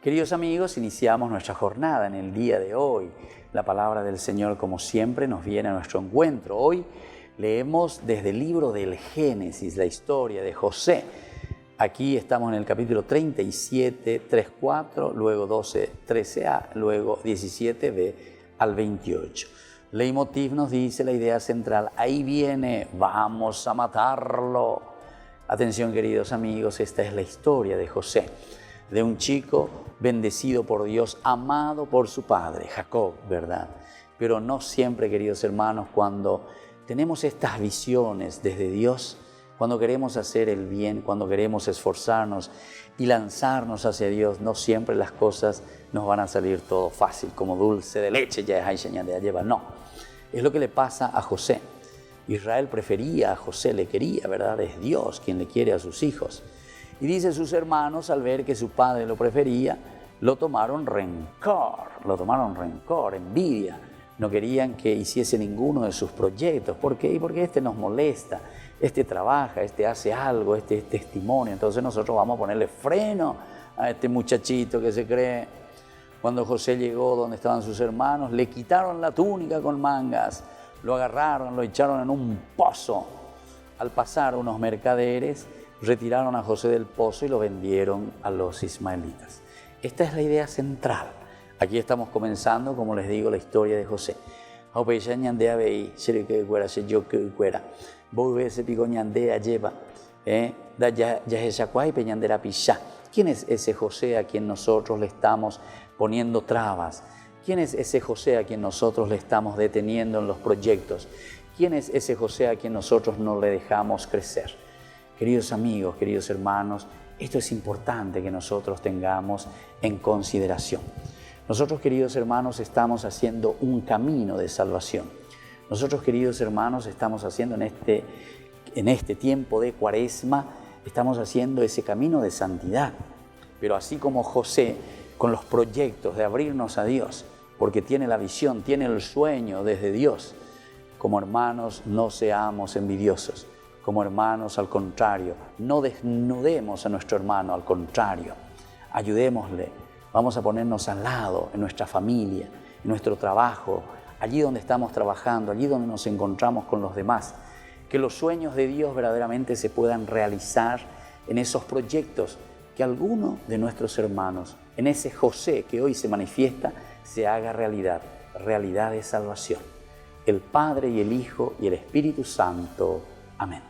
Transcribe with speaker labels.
Speaker 1: Queridos amigos, iniciamos nuestra jornada en el día de hoy. La palabra del Señor, como siempre, nos viene a nuestro encuentro. Hoy leemos desde el libro del Génesis, la historia de José. Aquí estamos en el capítulo 37, 3-4, luego 12, 13a, luego 17b al 28. Leitmotiv nos dice la idea central, ahí viene, vamos a matarlo. Atención, queridos amigos, esta es la historia de José, de un chico bendecido por Dios, amado por su padre, Jacob, ¿verdad? Pero no siempre, queridos hermanos, cuando tenemos estas visiones desde Dios, cuando queremos hacer el bien, cuando queremos esforzarnos y lanzarnos hacia Dios, no siempre las cosas nos van a salir todo fácil, como dulce de leche, ya es de lleva. No, es lo que le pasa a José. Israel prefería a José, le quería, ¿verdad? Es Dios quien le quiere a sus hijos. Y dice, sus hermanos, al ver que su padre lo prefería, lo tomaron rencor, envidia. No querían que hiciese ninguno de sus proyectos. ¿Por qué? Porque este nos molesta, este trabaja, este hace algo, este es testimonio. Entonces nosotros vamos a ponerle freno a este muchachito que se cree. Cuando José llegó donde estaban sus hermanos, le quitaron la túnica con mangas, lo agarraron, lo echaron en un pozo. Al pasar unos mercaderes, retiraron a José del pozo y lo vendieron a los ismaelitas. Esta es la idea central. Aquí estamos comenzando, como les digo, la historia de José. ¿Quién es ese José a quien nosotros le estamos poniendo trabas? ¿Quién es ese José a quien nosotros le estamos deteniendo en los proyectos? ¿Quién es ese José a quien nosotros no le dejamos crecer? Queridos amigos, queridos hermanos, esto es importante que nosotros tengamos en consideración. Nosotros, queridos hermanos, estamos haciendo un camino de salvación. Nosotros, queridos hermanos, estamos haciendo en este tiempo de Cuaresma, estamos haciendo ese camino de santidad. Pero así como José, con los proyectos de abrirnos a Dios, porque tiene la visión, tiene el sueño desde Dios, como hermanos no seamos envidiosos. Como hermanos, al contrario, no desnudemos a nuestro hermano, al contrario, ayudémosle. Vamos a ponernos al lado en nuestra familia, en nuestro trabajo, allí donde estamos trabajando, allí donde nos encontramos con los demás. Que los sueños de Dios verdaderamente se puedan realizar en esos proyectos, que alguno de nuestros hermanos, en ese José que hoy se manifiesta, se haga realidad, realidad de salvación. El Padre y el Hijo y el Espíritu Santo. Amén.